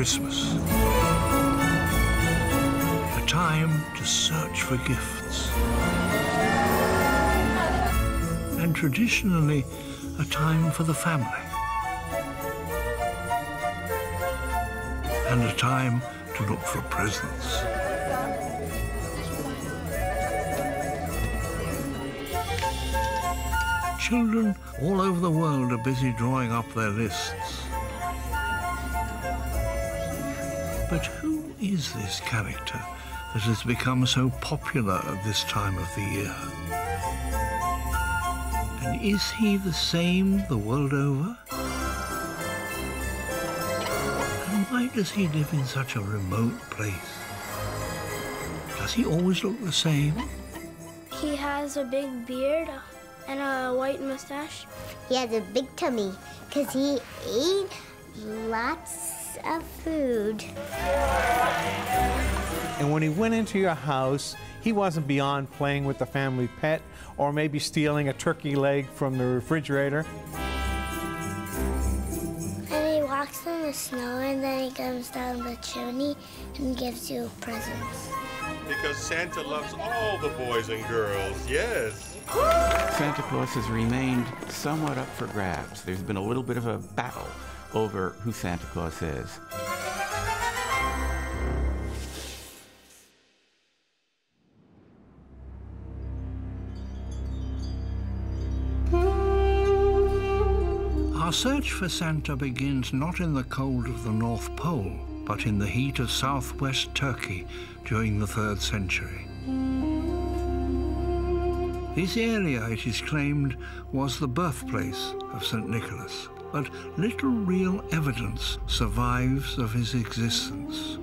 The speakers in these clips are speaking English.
Christmas. A time to search for gifts. And traditionally, a time for the family. And a time to look for presents. Children all over the world are busy drawing up their lists. But who is this character that has become so popular at this time of the year? And is he the same the world over? And why does he live in such a remote place? Does he always look the same? He has a big beard and a white mustache. He has a big tummy because he ate lots of food. And when he went into your house, he wasn't beyond playing with the family pet or maybe stealing a turkey leg from the refrigerator. And he walks in the snow and then he comes down the chimney and gives you presents. Because Santa loves all the boys and girls, yes. Santa Claus has remained somewhat up for grabs. There's been a little bit of a battle over who Santa Claus is. Our search for Santa begins not in the cold of the North Pole, but in the heat of southwest Turkey during the 3rd century. This area, it is claimed, was the birthplace of St. Nicholas, but little real evidence survives of his existence.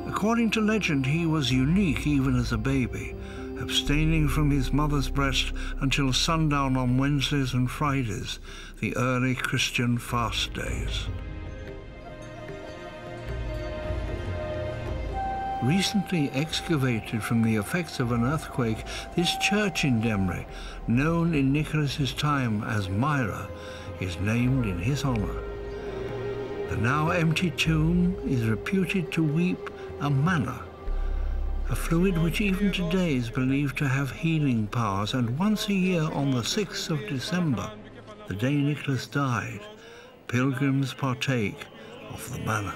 According to legend, he was unique even as a baby, abstaining from his mother's breast until sundown on Wednesdays and Fridays, the early Christian fast days. Recently excavated from the effects of an earthquake, this church in Demre, known in Nicholas's time as Myra, is named in his honor. The now empty tomb is reputed to weep a manna, a fluid which even today is believed to have healing powers, and once a year on the 6th of December, the day Nicholas died, pilgrims partake of the manna.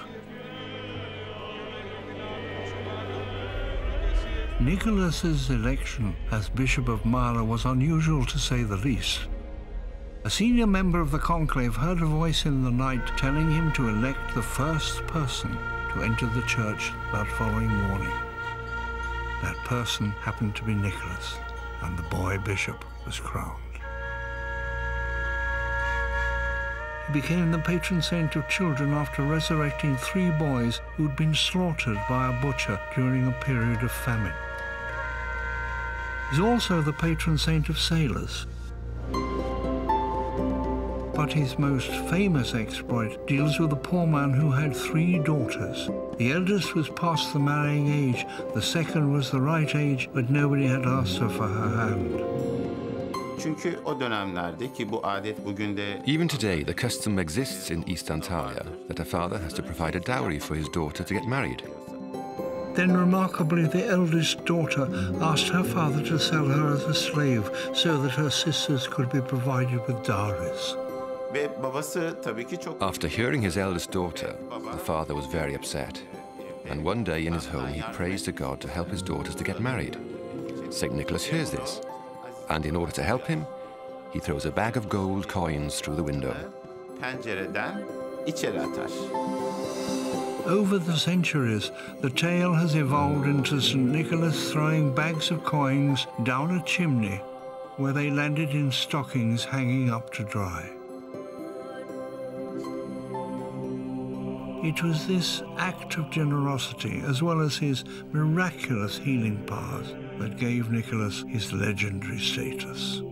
Nicholas's election as Bishop of Myra was unusual, to say the least. A senior member of the conclave heard a voice in the night telling him to elect the first person to enter the church that following morning. That person happened to be Nicholas, and the boy bishop was crowned. He became the patron saint of children after resurrecting 3 boys who'd been slaughtered by a butcher during a period of famine. He's also the patron saint of sailors. But his most famous exploit deals with a poor man who had 3 daughters. The eldest was past the marrying age, the second was the right age, but nobody had asked her for her hand. Even today, the custom exists in East Antalya that a father has to provide a dowry for his daughter to get married. Then, remarkably, the eldest daughter asked her father to sell her as a slave so that her sisters could be provided with dowries. After hearing his eldest daughter, the father was very upset. And one day in his home, he prays to God to help his daughters to get married. St. Nicholas hears this, and in order to help him, he throws a bag of gold coins through the window. Over the centuries, the tale has evolved into St. Nicholas throwing bags of coins down a chimney where they landed in stockings hanging up to dry. It was this act of generosity, as well as his miraculous healing powers, that gave Nicholas his legendary status.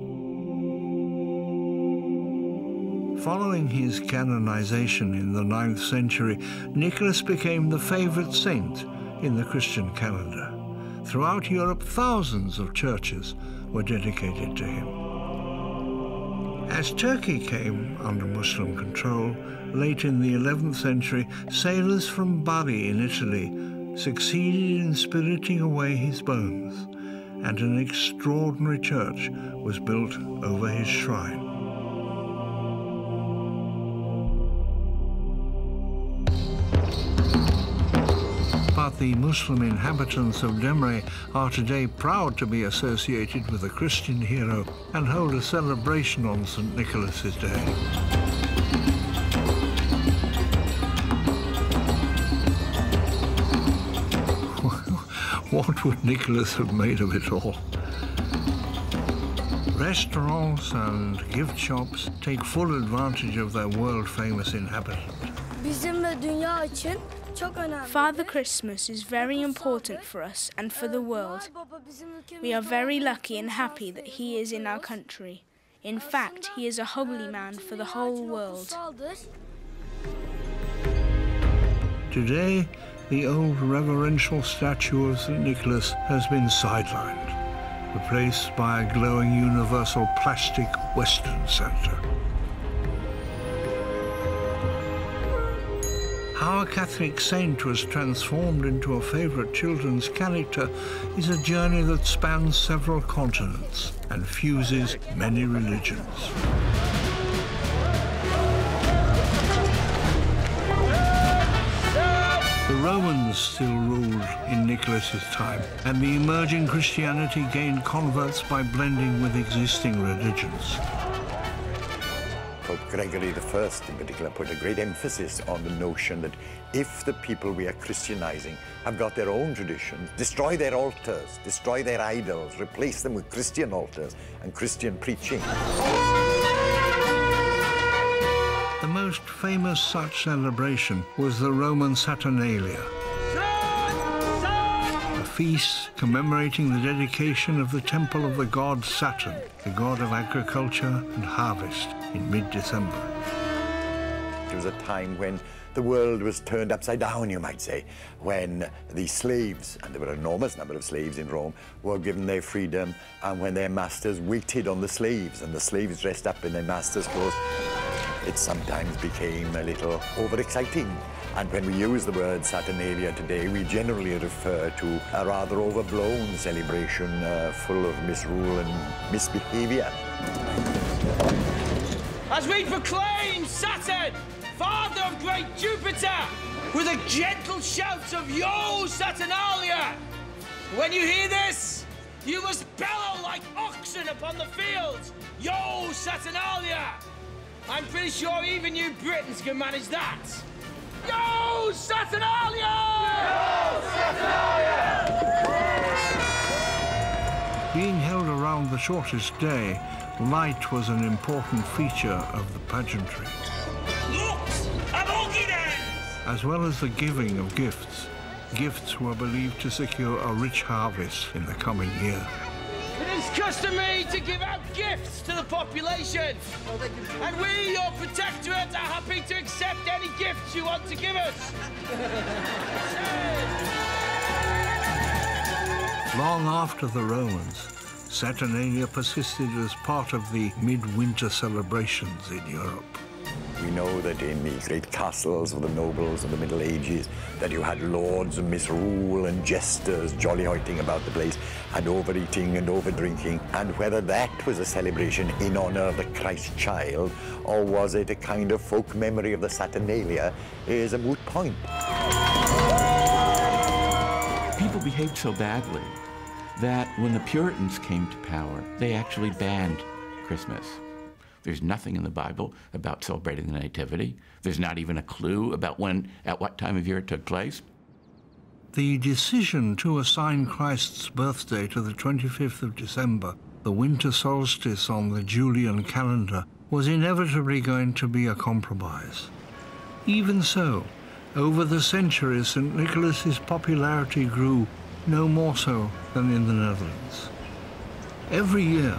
Following his canonization in the 9th century, Nicholas became the favorite saint in the Christian calendar. Throughout Europe, thousands of churches were dedicated to him. As Turkey came under Muslim control, late in the 11th century, sailors from Bari in Italy succeeded in spiriting away his bones, and an extraordinary church was built over his shrine. But the Muslim inhabitants of Demre are today proud to be associated with a Christian hero and hold a celebration on St. Nicholas's Day. What would Nicholas have made of it all? Restaurants and gift shops take full advantage of their world-famous inhabitant. Father Christmas is very important for us and for the world. We are very lucky and happy that he is in our country. In fact, he is a holy man for the whole world. Today, the old reverential statue of St. Nicholas has been sidelined, replaced by a glowing universal plastic Western Santa. How a Catholic saint was transformed into a favourite children's character is a journey that spans several continents and fuses many religions. The Romans still ruled in Nicholas's time, and the emerging Christianity gained converts by blending with existing religions. Pope Gregory I in particular put a great emphasis on the notion that if the people we are Christianizing have got their own traditions, destroy their altars, destroy their idols, replace them with Christian altars and Christian preaching. The most famous such celebration was the Roman Saturnalia, a feast commemorating the dedication of the temple of the god Saturn, the god of agriculture and harvest, in mid-December. It was a time when the world was turned upside down, you might say, when the slaves, and there were an enormous number of slaves in Rome, were given their freedom, and when their masters waited on the slaves, and the slaves dressed up in their masters' clothes. It sometimes became a little overexciting. And when we use the word Saturnalia today, we generally refer to a rather overblown celebration full of misrule and misbehavior. As we proclaim Saturn, father of great Jupiter, with a gentle shout of Yo Saturnalia. When you hear this, you must bellow like oxen upon the fields. Yo Saturnalia. I'm pretty sure even you Britons can manage that. Yo Saturnalia! Yo Saturnalia! Being held around the shortest day, light was an important feature of the pageantry. As well as the giving of gifts, gifts were believed to secure a rich harvest in the coming year. It is customary to give out gifts to the population, and we, your protectorate, are happy to accept any gifts you want to give us. Long after the Romans, Saturnalia persisted as part of the midwinter celebrations in Europe. We know that in the great castles of the nobles of the Middle Ages that you had lords of misrule and jesters jolly-hoiting about the place and overeating and overdrinking, and whether that was a celebration in honor of the Christ child or was it a kind of folk memory of the Saturnalia is a moot point. People behaved so badly that when the Puritans came to power, they actually banned Christmas. There's nothing in the Bible about celebrating the Nativity. There's not even a clue about when, at what time of year it took place. The decision to assign Christ's birthday to the 25th of December, the winter solstice on the Julian calendar, was inevitably going to be a compromise. Even so, over the centuries, St. Nicholas's popularity grew no more so than in the Netherlands. Every year,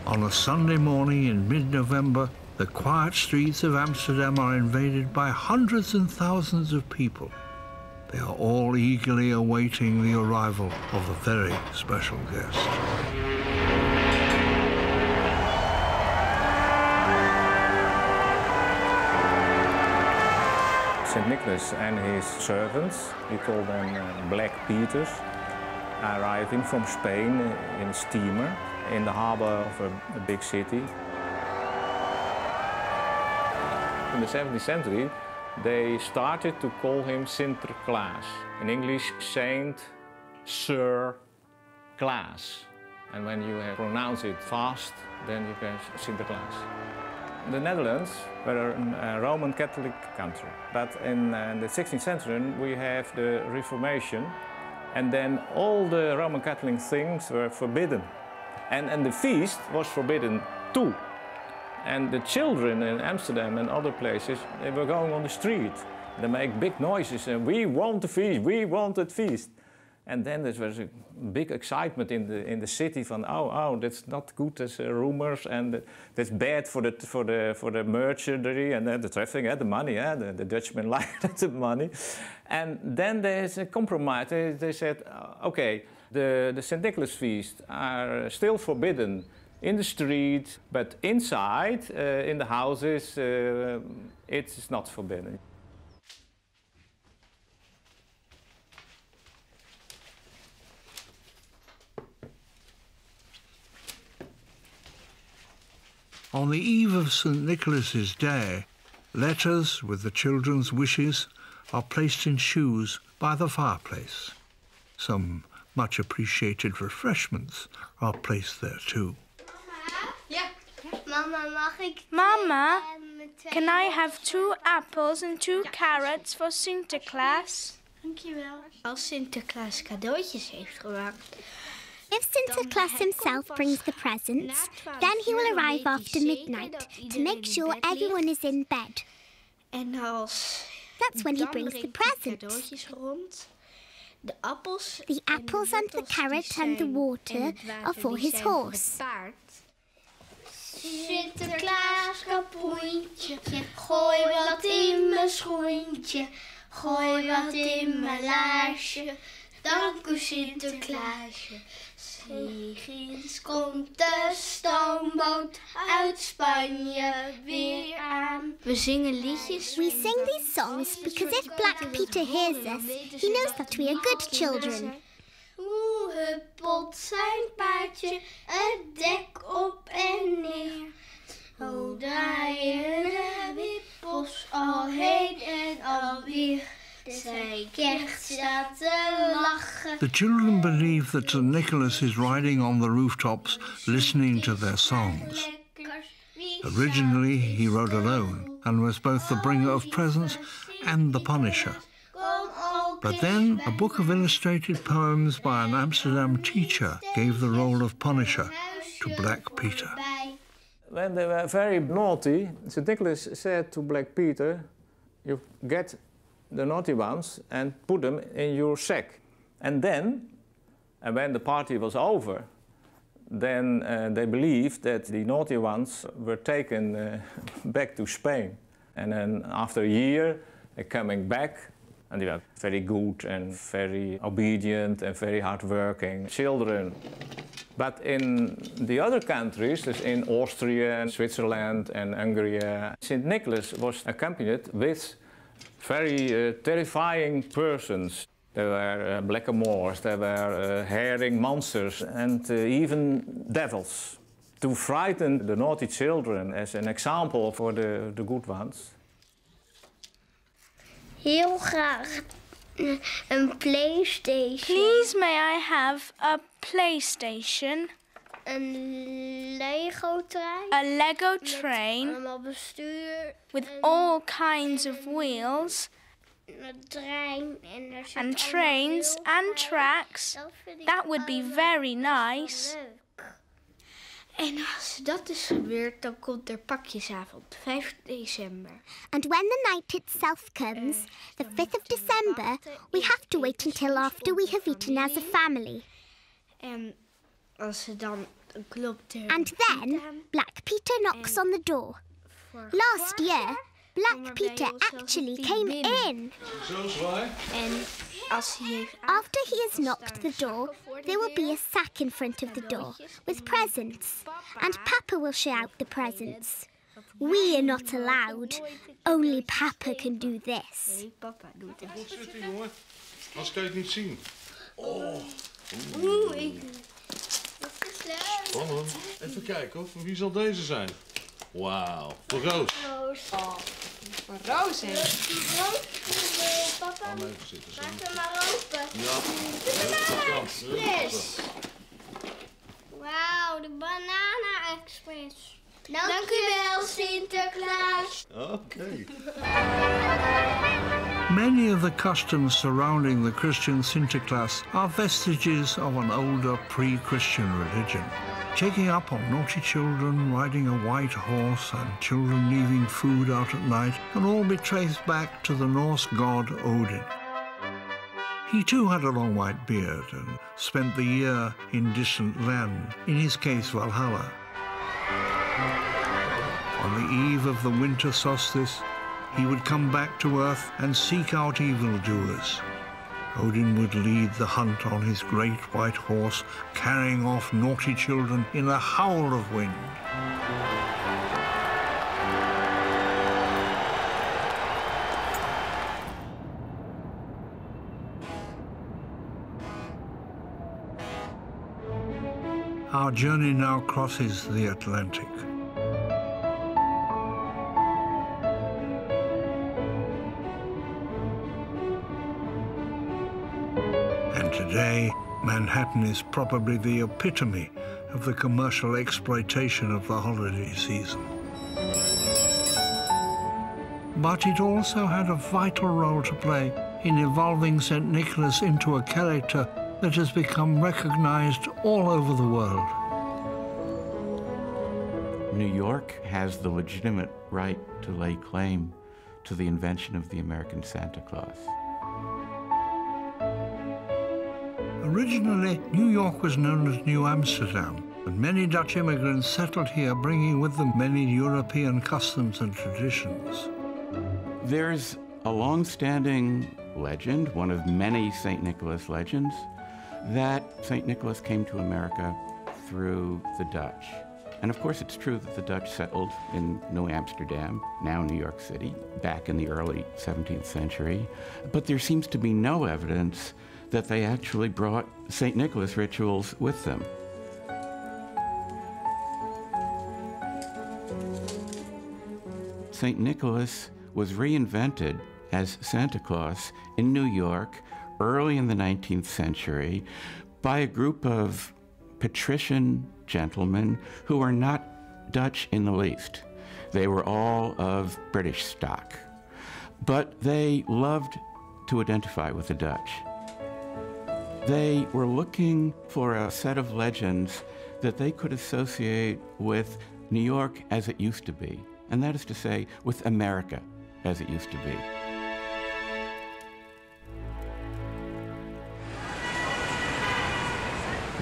on a Sunday morning in mid-November, the quiet streets of Amsterdam are invaded by hundreds and thousands of people. They are all eagerly awaiting the arrival of a very special guest. St. Nicholas and his servants, we call them Black Peters, arriving from Spain in a steamer in the harbor of a big city. In the 17th century, they started to call him Sinterklaas. In English, Saint Sir Klaas. And when you pronounce it fast, then you can Sinterklaas. The Netherlands were a Roman Catholic country. But in the 16th century, we have the Reformation. And then all the Roman Catholic things were forbidden. And the feast was forbidden too. And the children in Amsterdam and other places, they were going on the street. They make big noises and we want the feast, we want the feast. And then there was a big excitement in the city from, oh, that's not good, there's rumors, and that's bad for the merchantry and the traffic, the money, the Dutchmen like the money. And then there's a compromise. They said, okay, the St. Nicholas feast are still forbidden in the street, but inside, in the houses, it's not forbidden. On the eve of St. Nicholas's Day, letters with the children's wishes are placed in shoes by the fireplace. Some much appreciated refreshments are placed there too. Mama, can I have 2 apples and 2 carrots for Sinterklaas? Dankjewel. Als Sinterklaas cadeautjes heeft gemaakt. If Sinterklaas himself brings the presents, then he will arrive after midnight to make sure everyone is in bed. That's when he brings the presents. The apples and the carrot and the water are for his horse. Sinterklaas kapoentje, gooi wat in mijn schoentje, gooi wat in mijn laarsje. Dank u Sinterklaasje. S'avonds komt de stoomboot uit Spanje weer aan. We zingen liedjes. We sing these songs because if Black Peter hears us, he knows that we are good children. Hoe huppelt zijn paardje, het dek op en neer. O draaien de wippels al heen en alweer. Zij krijgt staat te lachen. The children believe that St. Nicholas is riding on the rooftops listening to their songs. Originally, he rode alone and was both the bringer of presents and the punisher. But then, a book of illustrated poems by an Amsterdam teacher gave the role of punisher to Black Peter. When they were very naughty, St. Nicholas said to Black Peter, you get the naughty ones and put them in your sack. And then, when the party was over, then they believed that the naughty ones were taken back to Spain. And then after a year, they're coming back, and they were very good and very obedient and very hardworking children. But in the other countries, in Austria and Switzerland and Hungary, St. Nicholas was accompanied with very terrifying persons. There were blackamoors, there were herring monsters, and even devils, to frighten the naughty children as an example for the good ones. Heel graag een PlayStation. Please may I have a PlayStation? Een Lego train. A Lego train. Allemaal bestuur. With all kinds of wheels. Een trein. And trains and tracks. That would be very nice. En als dat is gebeurd, dan komt er pakjesavond, 5 december. And when the night itself comes, the 5th of December, we have to wait until after we have eaten as a family. En als ze dan klopt er. And then, Black Peter knocks on the door. Last year, Black Peter actually came in. After he has knocked the door, there will be a sack in front of the door with presents, and Papa will share out the presents. We are not allowed. Only Papa can do this. Papa doet het. Goed zitten, jongen. Anders kan je het niet zien. Oh. Spannend. Even kijken hoor. Van wie zal deze zijn? Wauw. Voor Roos. Voor Roos, hè? Papa, maak hem maar open. Ja. De Banana-Express. Wauw, de Banana-Express. Dank u wel, Sinterklaas. Okay. Many of the customs surrounding the Christian Sinterklaas are vestiges of an older pre-Christian religion. Checking up on naughty children, riding a white horse, and children leaving food out at night can all be traced back to the Norse god Odin. He too had a long white beard and spent the year in distant land, in his case Valhalla. On the eve of the winter solstice, he would come back to Earth and seek out evildoers. Odin would lead the hunt on his great white horse, carrying off naughty children in a howl of wind. Our journey now crosses the Atlantic. And today, Manhattan is probably the epitome of the commercial exploitation of the holiday season. But it also had a vital role to play in evolving St. Nicholas into a character that has become recognized all over the world. New York has the legitimate right to lay claim to the invention of the American Santa Claus. Originally, New York was known as New Amsterdam, and many Dutch immigrants settled here, bringing with them many European customs and traditions. There's a long-standing legend, one of many St. Nicholas legends, that St. Nicholas came to America through the Dutch. And of course, it's true that the Dutch settled in New Amsterdam, now New York City, back in the early 17th century. But there seems to be no evidence that they actually brought St. Nicholas rituals with them. St. Nicholas was reinvented as Santa Claus in New York early in the 19th century by a group of patrician gentlemen who were not Dutch in the least. They were all of British stock, but they loved to identify with the Dutch. They were looking for a set of legends that they could associate with New York as it used to be, and that is to say, with America as it used to be.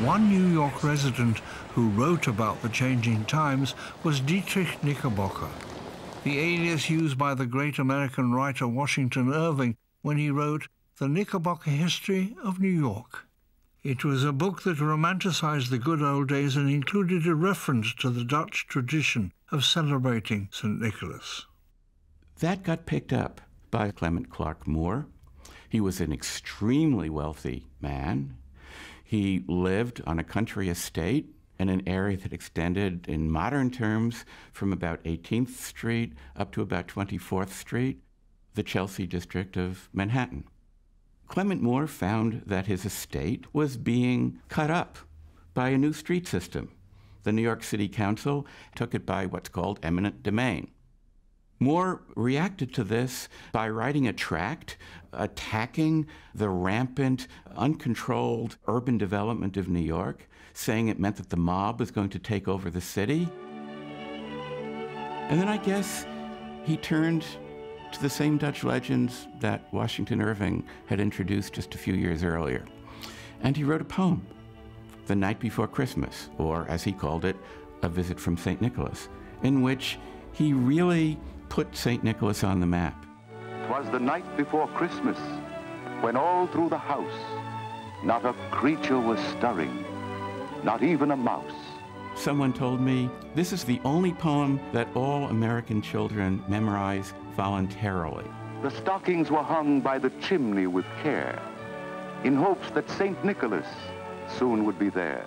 One New York resident who wrote about the changing times was Dietrich Knickerbocker, the alias used by the great American writer Washington Irving when he wrote The Knickerbocker History of New York. It was a book that romanticized the good old days and included a reference to the Dutch tradition of celebrating St. Nicholas. That got picked up by Clement Clark Moore. He was an extremely wealthy man. He lived on a country estate in an area that extended in modern terms from about 18th Street up to about 24th Street, the Chelsea district of Manhattan. Clement Moore found that his estate was being cut up by a new street system. The New York City Council took it by what's called eminent domain. Moore reacted to this by writing a tract attacking the rampant, uncontrolled urban development of New York, saying it meant that the mob was going to take over the city. And then I guess he turned to the same Dutch legends that Washington Irving had introduced just a few years earlier. And he wrote a poem, The Night Before Christmas, or as he called it, A Visit from St. Nicholas, in which he really put St. Nicholas on the map. 'Twas the night before Christmas, when all through the house not a creature was stirring, not even a mouse. Someone told me, this is the only poem that all American children memorize voluntarily. The stockings were hung by the chimney with care, in hopes that St. Nicholas soon would be there.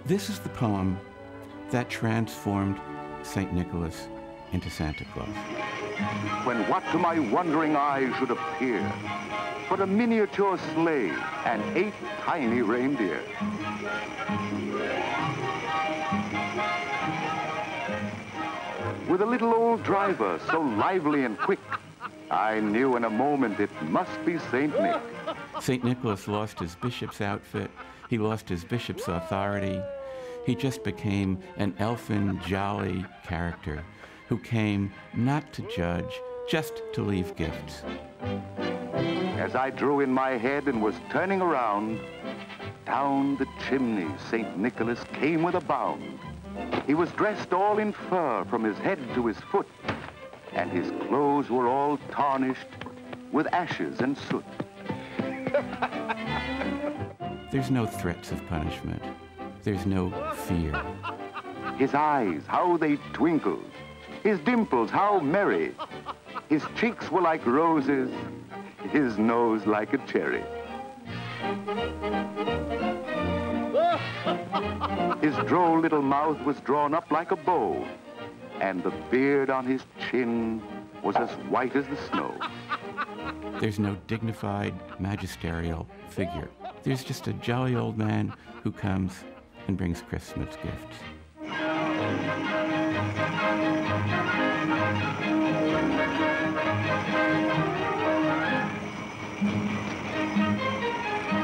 This is the poem that transformed St. Nicholas into Santa Claus. When what to my wondering eyes should appear but a miniature sleigh and 8 tiny reindeer. With a little old driver so lively and quick, I knew in a moment it must be St. Nick. St. Nicholas lost his bishop's outfit. He lost his bishop's authority. He just became an elfin, jolly character who came not to judge, just to leave gifts. As I drew in my head and was turning around, down the chimney St. Nicholas came with a bound. He was dressed all in fur from his head to his foot, and his clothes were all tarnished with ashes and soot. There's no threats of punishment. There's no fear. His eyes, how they twinkled. His dimples, how merry. His cheeks were like roses, his nose like a cherry. His droll little mouth was drawn up like a bow, and the beard on his chin was as white as the snow. There's no dignified, magisterial figure. There's just a jolly old man who comes and brings Christmas gifts.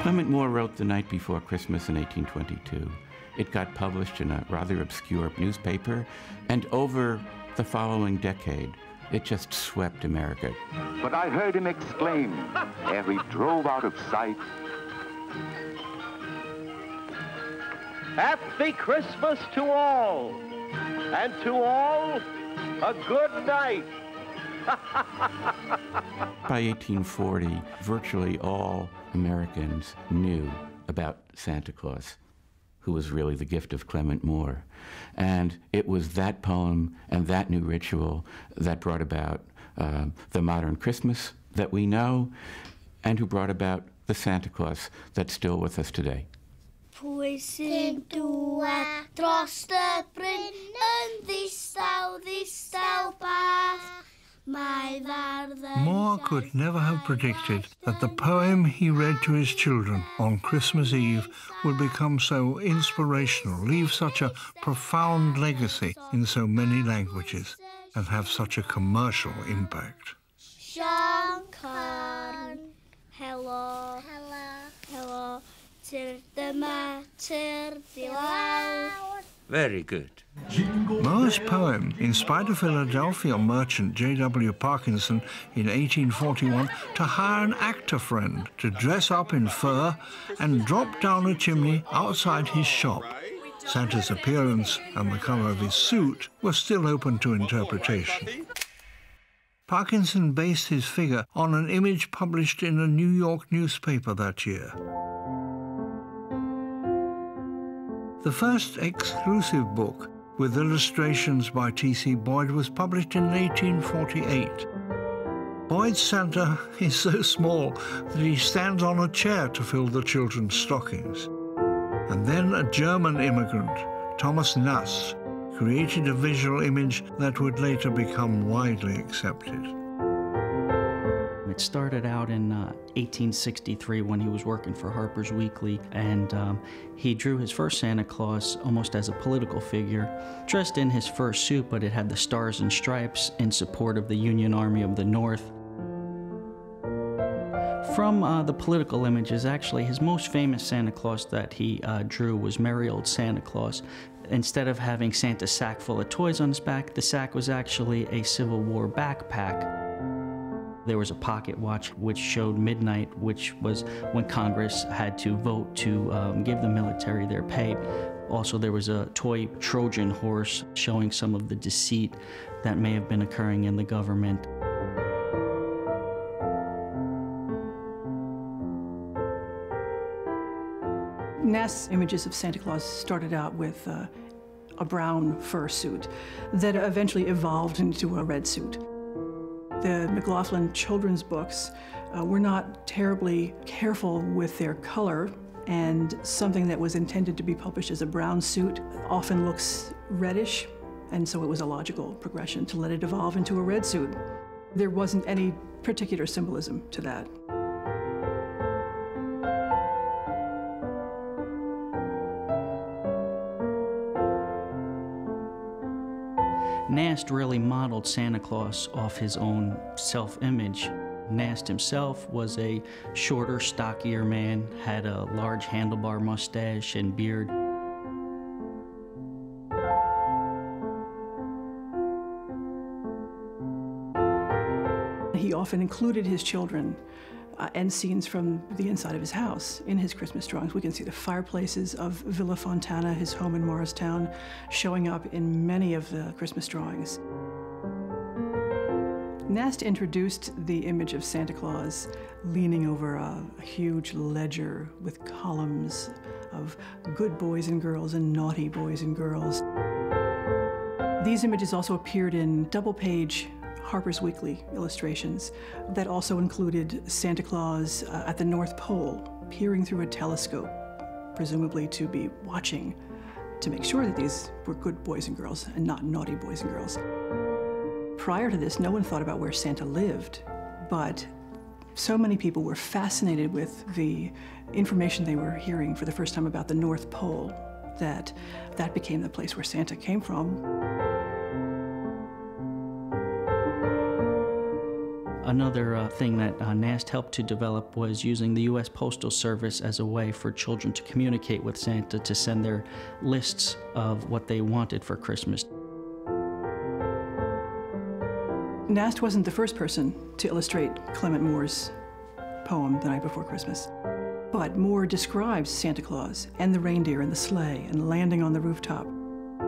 Clement Moore wrote The Night Before Christmas in 1822. It got published in a rather obscure newspaper, and over the following decade, it just swept America. But I heard him exclaim, ere he drove out of sight, Happy Christmas to all, and to all, a good night. By 1840, virtually all Americans knew about Santa Claus, who was really the gift of Clement Moore. And it was that poem and that new ritual that brought about the modern Christmas that we know, and who brought about the Santa Claus that's still with us today. Pwy sy'n dŵad dros y bryn yn ddistaw bach? Moore could never have predicted that the poem he read to his children on Christmas Eve would become so inspirational, leave such a profound legacy in so many languages, and have such a commercial impact. Sean Corn. Hello. Hello. Tyr dyma, tyr di lawr. Very good. Moore's poem inspired a Philadelphia merchant, J.W. Parkinson, in 1841 to hire an actor friend to dress up in fur and drop down a chimney outside his shop. Santa's appearance and the color of his suit were still open to interpretation. Parkinson based his figure on an image published in a New York newspaper that year. The first exclusive book, with illustrations by T.C. Boyd, was published in 1848. Boyd's Santa is so small that he stands on a chair to fill the children's stockings. And then a German immigrant, Thomas Nuss, created a visual image that would later become widely accepted. It started out in 1863 when he was working for Harper's Weekly, and he drew his first Santa Claus almost as a political figure, dressed in his fur suit, but it had the stars and stripes in support of the Union Army of the North. From the political images, actually, his most famous Santa Claus that he drew was Merry Old Santa Claus. Instead of having Santa's sack full of toys on his back, the sack was actually a Civil War backpack. There was a pocket watch which showed midnight, which was when Congress had to vote to give the military their pay. Also, there was a toy Trojan horse showing some of the deceit that may have been occurring in the government. Ness' images of Santa Claus started out with a brown fur suit that eventually evolved into a red suit. The McLaughlin children's books were not terribly careful with their color, and something that was intended to be published as a brown suit often looks reddish, and so it was a logical progression to let it evolve into a red suit. There wasn't any particular symbolism to that. Nast really modeled Santa Claus off his own self-image. Nast himself was a shorter, stockier man, had a large handlebar mustache and beard. He often included his children and scenes from the inside of his house in his Christmas drawings. We can see the fireplaces of Villa Fontana, his home in Morristown, showing up in many of the Christmas drawings. Nast introduced the image of Santa Claus leaning over a huge ledger with columns of good boys and girls and naughty boys and girls. These images also appeared in double-page Harper's Weekly illustrations that also included Santa Claus at the North Pole, peering through a telescope, presumably to be watching to make sure that these were good boys and girls and not naughty boys and girls. Prior to this, no one thought about where Santa lived, but so many people were fascinated with the information they were hearing for the first time about the North Pole that became the place where Santa came from. Another thing that Nast helped to develop was using the U.S. Postal Service as a way for children to communicate with Santa, to send their lists of what they wanted for Christmas. Nast wasn't the first person to illustrate Clement Moore's poem, The Night Before Christmas. But Moore describes Santa Claus and the reindeer and the sleigh and landing on the rooftop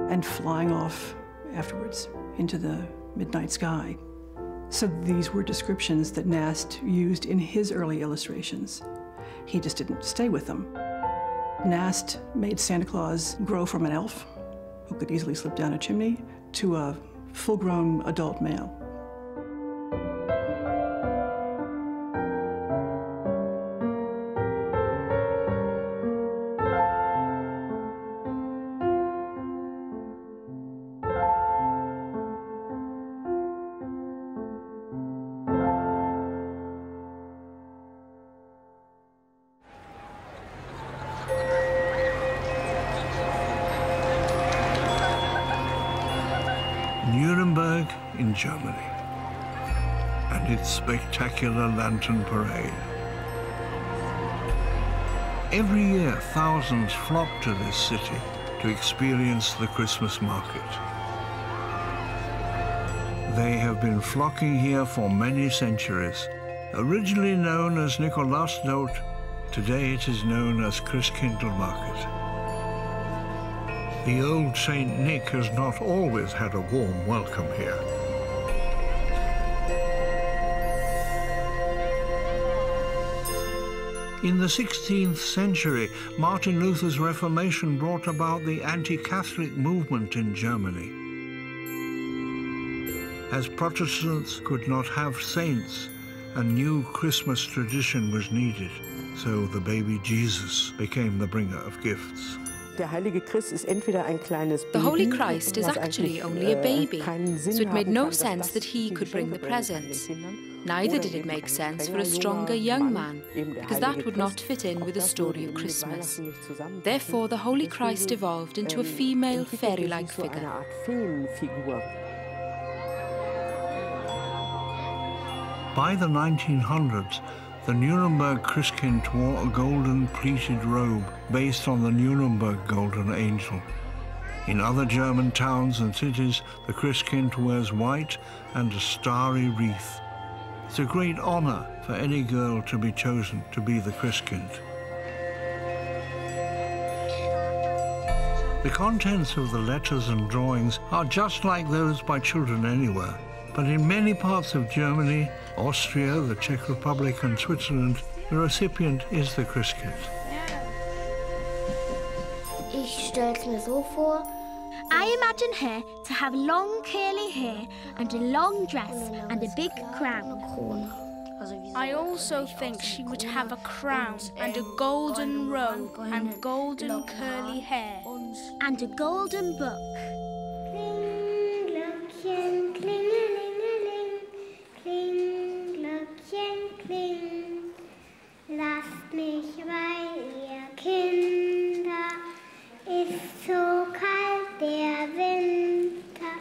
and flying off afterwards into the midnight sky. So these were descriptions that Nast used in his early illustrations. He just didn't stay with them. Nast made Santa Claus grow from an elf, who could easily slip down a chimney, to a full-grown adult male. Nuremberg in Germany, and its spectacular lantern parade. Every year, thousands flock to this city to experience the Christmas market. They have been flocking here for many centuries. Originally known as Nikolausnacht, today it is known as Christkindlmarket. The old Saint Nick has not always had a warm welcome here. In the 16th century, Martin Luther's Reformation brought about the anti-Catholic movement in Germany. As Protestants could not have saints, a new Christmas tradition was needed, so the baby Jesus became the bringer of gifts. The Holy Christ is actually only a baby, so it made no sense that he could bring the presents. Neither did it make sense for a stronger young man, because that would not fit in with the story of Christmas. Therefore, the Holy Christ evolved into a female fairy-like figure. By the 1900s, the Nuremberg Christkind wore a golden pleated robe based on the Nuremberg Golden Angel. In other German towns and cities, the Christkind wears white and a starry wreath. It's a great honor for any girl to be chosen to be the Christkind. The contents of the letters and drawings are just like those by children anywhere. But in many parts of Germany, Austria, the Czech Republic and Switzerland, the recipient is the Christkind. Ich stelle es mir so vor, I imagine her to have long curly hair and a long dress and a big crown. I also think she would have a crown and a golden robe and golden curly hair. And a golden book. Glöckchen, klingelingeling, kling, Glöckchen, kling. Lasst mich bei ihr, Kinder, ist so kalt der Winter.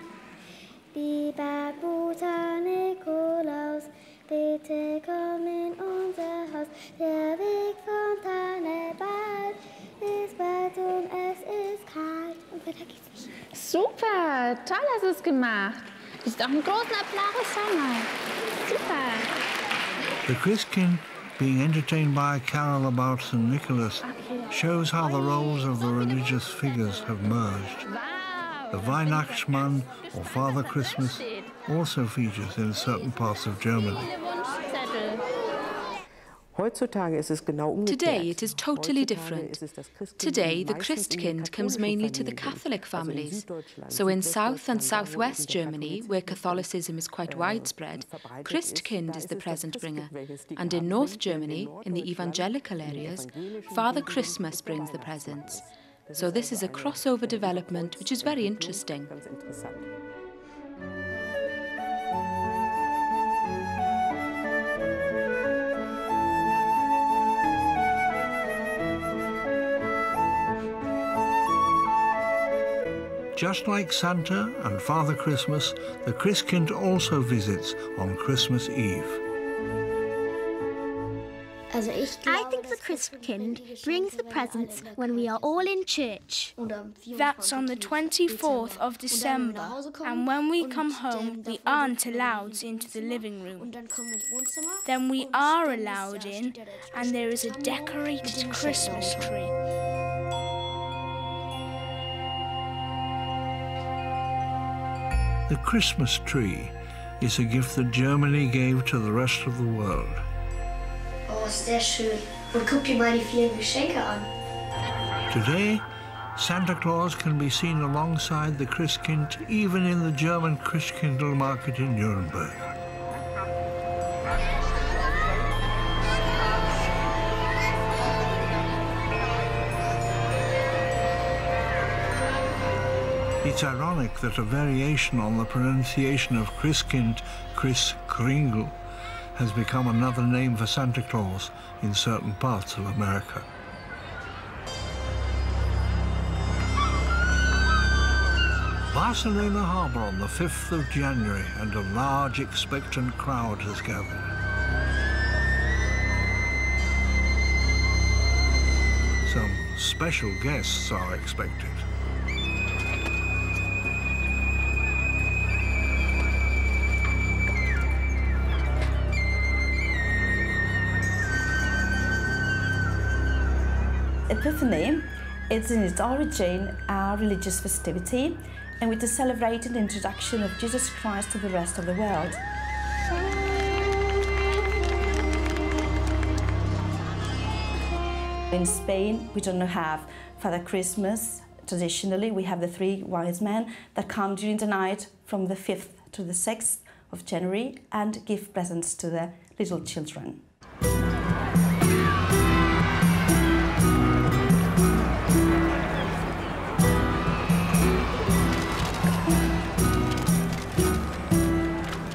Lieber guter Nikolaus, bitte komm in unser Haus. Der Weg von Tannenwald ist weit und es ist kalt. Und weiter geht's nicht. Super, toll hast du es gemacht. Du bist auch einen großen Applaus, Sommer. Super. The Christkind, being entertained by a carol about St. Nicholas, shows how the roles of the religious figures have merged. The Weihnachtsmann, or Father Christmas, also features in certain parts of Germany. Today it is totally different. Today the Christkind comes mainly to the Catholic families. So in South and Southwest Germany, where Catholicism is quite widespread, Christkind is the present bringer. And in North Germany, in the evangelical areas, Father Christmas brings the presents. So this is a crossover development which is very interesting. Just like Santa and Father Christmas, the Christkind also visits on Christmas Eve. I think the Christkind brings the presents when we are all in church. That's on the 24th of December, and when we come home, we aren't allowed into the living room. Then we are allowed in, and there is a decorated Christmas tree. The Christmas tree is a gift that Germany gave to the rest of the world. Oh, sehr schön. Und guck dir mal die vielen Geschenke an. Today, Santa Claus can be seen alongside the Christkind even in the German Christkindl market in Nuremberg. It's ironic that a variation on the pronunciation of Christkind, Kris Kringle, has become another name for Santa Claus in certain parts of America. Barcelona Harbour on the 5th of January, and a large expectant crowd has gathered. Some special guests are expected. Epiphany is in its origin a religious festivity, and with the celebrated introduction of Jesus Christ to the rest of the world. In Spain, we don't have Father Christmas. Traditionally, we have the three wise men that come during the night from the 5th to the 6th of January and give presents to the little children.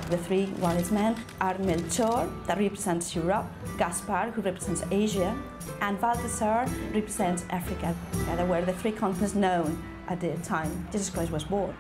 The three wise men are Melchior, that represents Europe, Gaspar, who represents Asia, and Balthasar represents Africa. They were the three continents known at the time Jesus Christ was born.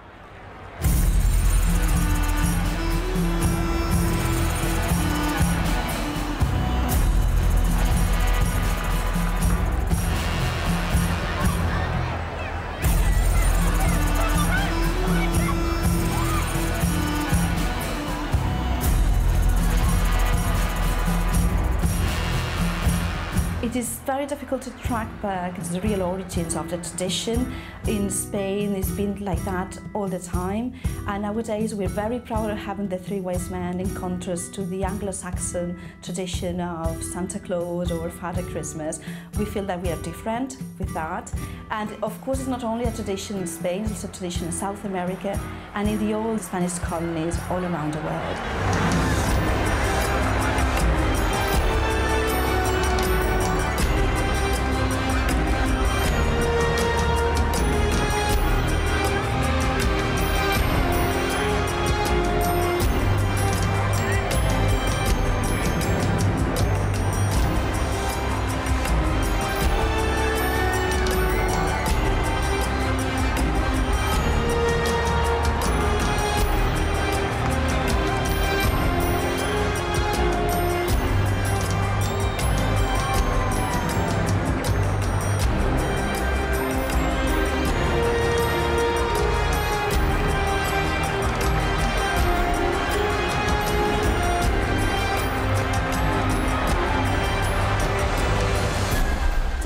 It is very difficult to track back the real origins of the tradition. In Spain, it's been like that all the time. And nowadays, we're very proud of having the three wise men in contrast to the Anglo-Saxon tradition of Santa Claus or Father Christmas. We feel that we are different with that. And of course, it's not only a tradition in Spain, it's a tradition in South America and in the old Spanish colonies all around the world.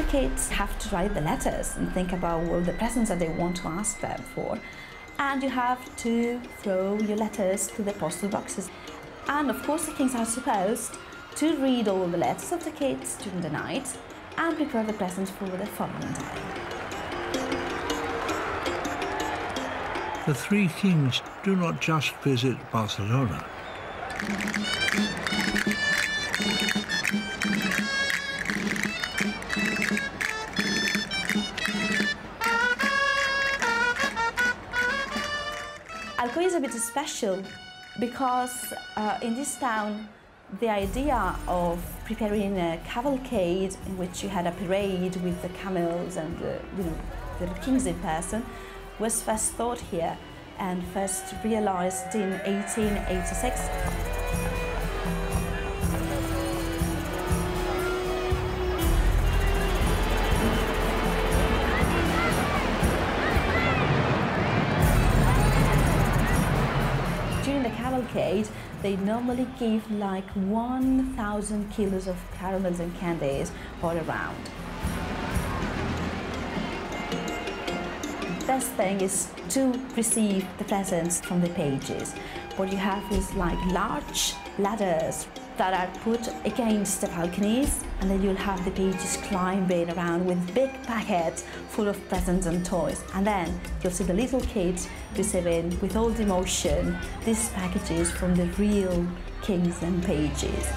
Kids have to write the letters and think about all the presents that they want to ask them for. And you have to throw your letters to the postal boxes. And of course the kings are supposed to read all the letters of the kids during the night and prepare the presents for the following day. The three kings do not just visit Barcelona. Alcoy is a bit special because in this town the idea of preparing a cavalcade in which you had a parade with the camels and the kings in person was first thought here and first realized in 1886. During the cavalcade, they normally give like 1,000 kilos of caramels and candies all around. Best thing is to receive the presents from the pages. What you have is like large ladders that are put against the balconies, and then you'll have the pages climbing around with big packets full of presents and toys. And then you'll see the little kids receiving with all the emotion these packages from the real kings and pages.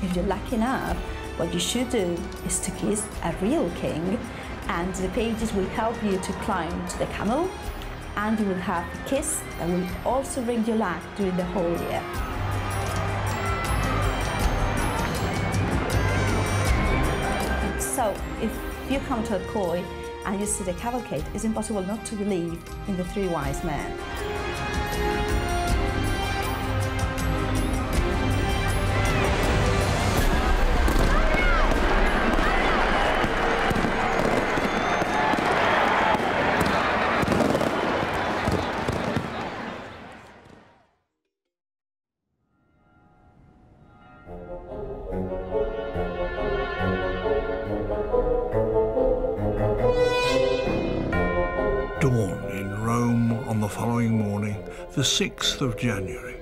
If you're lucky enough, what you should do is to kiss a real king, and the pages will help you to climb to the camel, and you will have a kiss that will also bring you luck during the whole year. So if you come to Alcoy and you see the cavalcade, it's impossible not to believe in the three wise men. Dawn in Rome on the following morning, the 6th of January.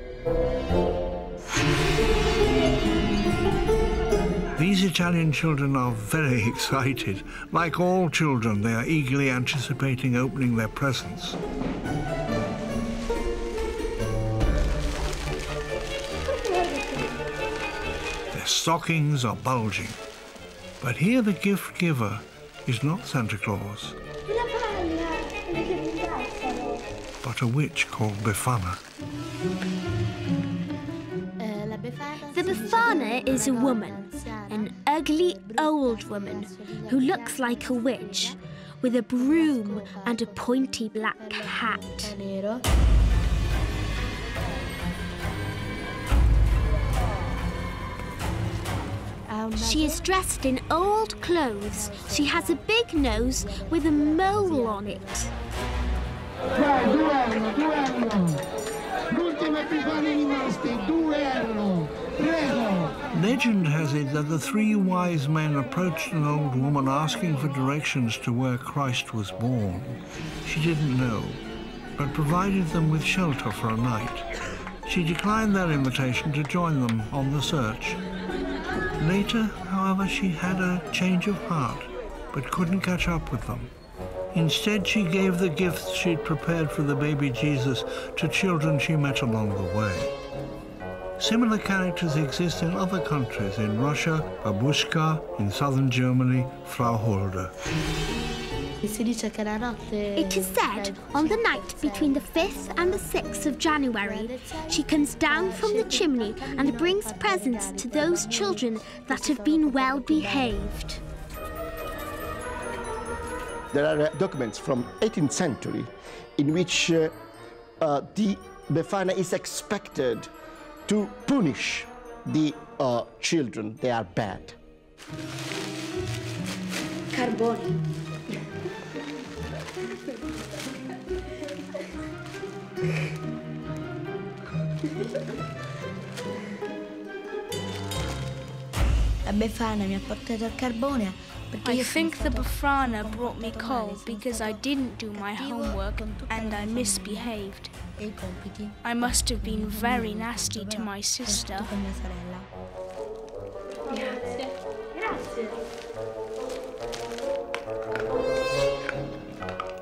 These Italian children are very excited. Like all children, they are eagerly anticipating opening their presents. Their stockings are bulging. But here the gift giver is not Santa Claus, but a witch called Befana. The Befana is a woman, an ugly old woman who looks like a witch, with a broom and a pointy black hat. She is dressed in old clothes. She has a big nose with a mole on it. Legend has it that the three wise men approached an old woman asking for directions to where Christ was born. She didn't know, but provided them with shelter for a night. She declined their invitation to join them on the search. Later, however, she had a change of heart, but couldn't catch up with them. Instead, she gave the gifts she'd prepared for the baby Jesus to children she met along the way. Similar characters exist in other countries, in Russia, Babushka, in southern Germany, Frau Hulda. It is said on the night between the 5th and the 6th of January, she comes down from the chimney and brings presents to those children that have been well behaved. There are documents from 18th century in which the Befana is expected to punish the children. They are bad. Carboni. La Befana mi ha portato al carbone. I think the Befana brought me coal because I didn't do my homework and I misbehaved. I must have been very nasty to my sister.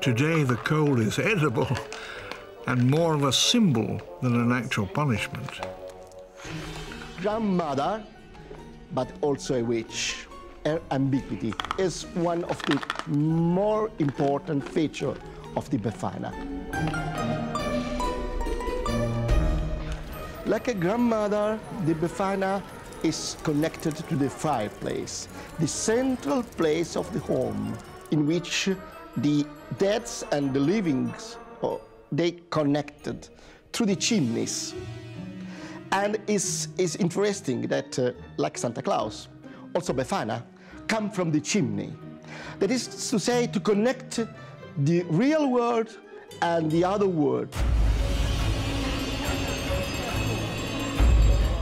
Today, the coal is edible and more of a symbol than an actual punishment. Grandmother, but also a witch. Her ambiguity is one of the more important features of the Befana. Like a grandmother, the Befana is connected to the fireplace, the central place of the home, in which the deads and the livings, they connected through the chimneys. And it's interesting that, like Santa Claus, also Befana come from the chimney. That is to say, to connect the real world and the other world.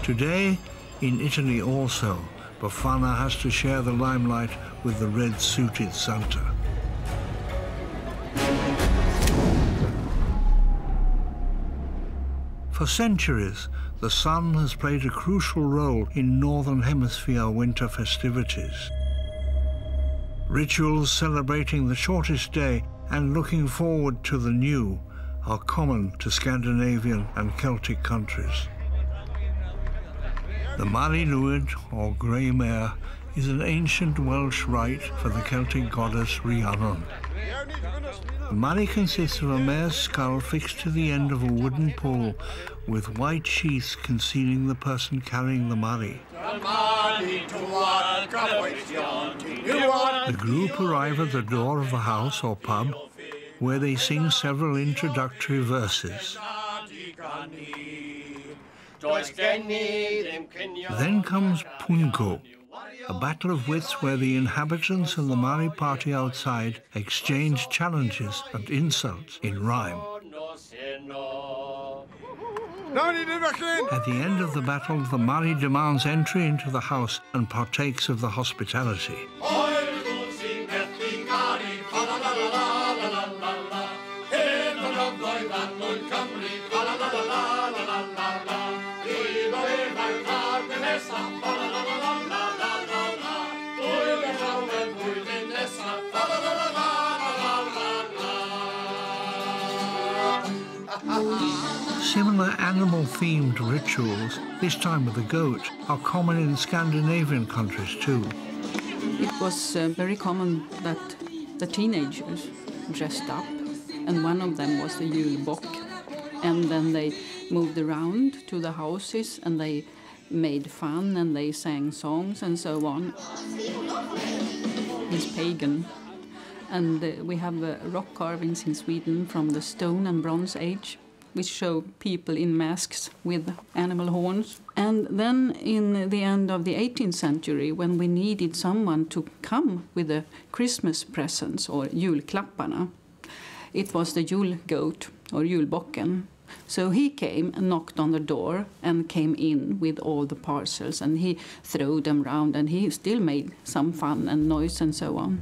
Today, in Italy also, Befana has to share the limelight with the red-suited Santa. For centuries, the sun has played a crucial role in Northern Hemisphere winter festivities. Rituals celebrating the shortest day and looking forward to the new are common to Scandinavian and Celtic countries. The Mari Lwyd, or Grey Mare, is an ancient Welsh rite for the Celtic goddess Rhiannon. The Mari consists of a mare's skull fixed to the end of a wooden pole with white sheaths concealing the person carrying the Mari. The group arrive at the door of the house or pub, where they sing several introductory verses. Then comes Punko, a battle of wits where the inhabitants and the Mari party outside exchange challenges and insults in rhyme. At the end of the battle, the Mari demands entry into the house and partakes of the hospitality. Similar animal-themed rituals, this time with a goat, are common in Scandinavian countries too. It was very common that the teenagers dressed up, and one of them was the julbock. And then they moved around to the houses and they made fun and they sang songs and so on. It's pagan. And we have rock carvings in Sweden from the Stone and Bronze Age which show people in masks with animal horns. And then in the end of the 18th century, when we needed someone to come with the Christmas presents, or julklapparna, it was the julgoat, or julbocken. So he came and knocked on the door and came in with all the parcels, and he threw them round, and he still made some fun and noise and so on.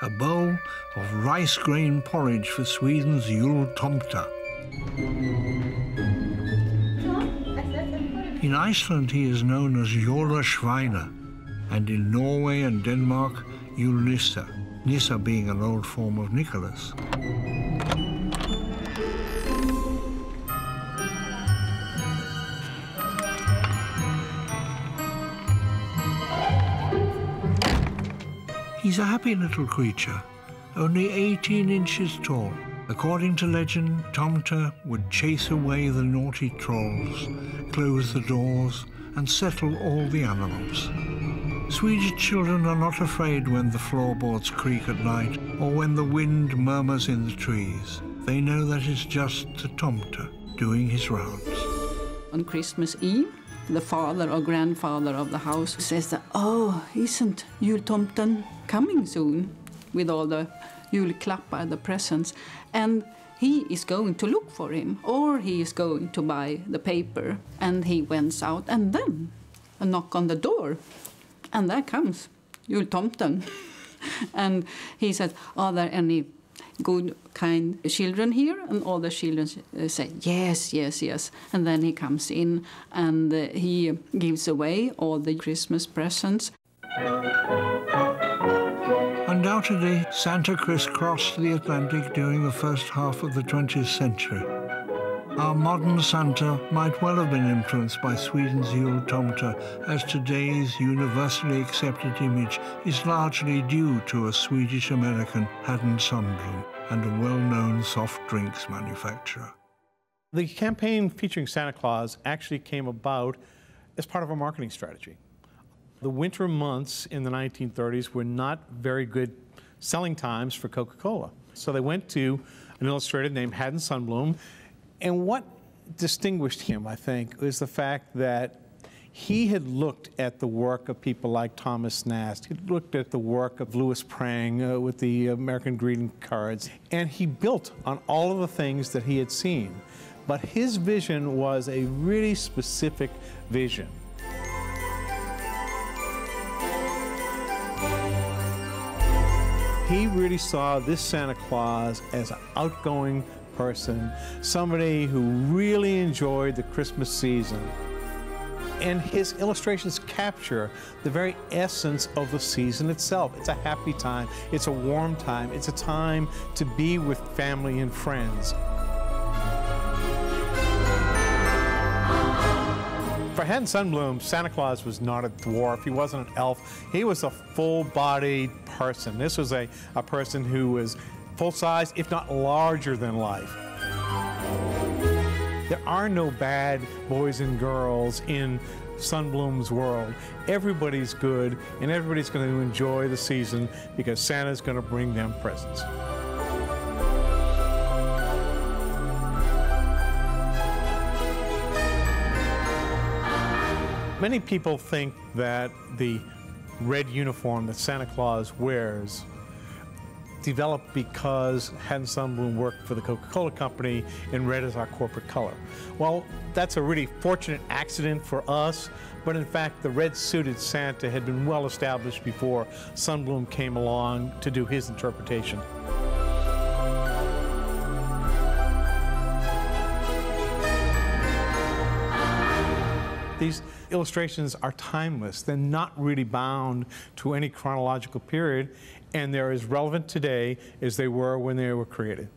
A bowl of rice grain porridge for Sweden's jultomte. In Iceland he is known as jólasveina, and in Norway and Denmark, julnisse, Nissa being an old form of Nicholas. He's a happy little creature, only 18 inches tall. According to legend, Tomte would chase away the naughty trolls, close the doors, and settle all the animals. Swedish children are not afraid when the floorboards creak at night or when the wind murmurs in the trees. They know that it's just the Tomte doing his rounds. On Christmas Eve, the father or grandfather of the house says that, oh, isn't jultomten coming soon with all the julklappar, the presents? And he is going to look for him, or he is going to buy the paper. And he went out, and then a knock on the door, and there comes jultomten. And he said, are there any good, kind children here? And all the children say, yes, yes, yes. And then he comes in and he gives away all the Christmas presents. Undoubtedly, Santa crisscrossed the Atlantic during the first half of the 20th century. Our modern Santa might well have been influenced by Sweden's jultomte, as today's universally accepted image is largely due to a Swedish-American Haddon Sundblom and a well-known soft drinks manufacturer. The campaign featuring Santa Claus actually came about as part of a marketing strategy. The winter months in the 1930s were not very good selling times for Coca-Cola. So they went to an illustrator named Haddon Sundblom. And what distinguished him, I think, was the fact that he had looked at the work of people like Thomas Nast. He looked at the work of Louis Prang with the American greeting cards. And he built on all of the things that he had seen. But his vision was a really specific vision. He really saw this Santa Claus as an outgoing person, somebody who really enjoyed the Christmas season. And his illustrations capture the very essence of the season itself. It's a happy time, it's a warm time, it's a time to be with family and friends. For Haddon Sundblom, Santa Claus was not a dwarf, he wasn't an elf, he was a full-bodied person. This was a person who was full-size, if not larger than life. There are no bad boys and girls in Sundblom's world. Everybody's good, and everybody's going to enjoy the season because Santa's going to bring them presents. Many people think that the red uniform that Santa Claus wears developed because Haddon Sundblom worked for the Coca-Cola Company and red is our corporate color. Well, that's a really fortunate accident for us, but in fact the red-suited Santa had been well established before Sundblom came along to do his interpretation. These illustrations are timeless. They're not really bound to any chronological period, and they're as relevant today as they were when they were created.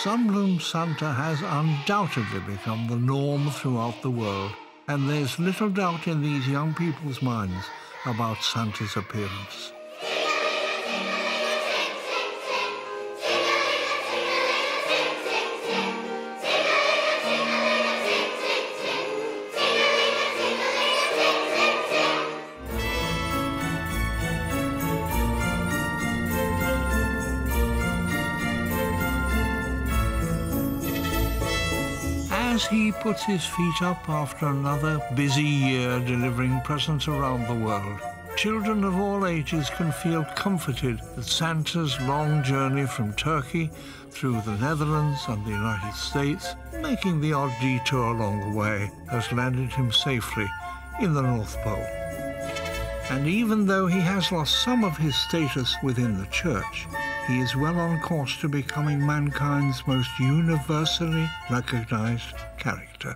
Sundblom's Santa has undoubtedly become the norm throughout the world, and there's little doubt in these young people's minds about Santa's appearance. as he puts his feet up after another busy year delivering presents around the world, children of all ages can feel comforted that Santa's long journey from Turkey through the Netherlands and the United States, making the odd detour along the way, has landed him safely in the North Pole. And even though he has lost some of his status within the Church, he is well on course to becoming mankind's most universally recognized character.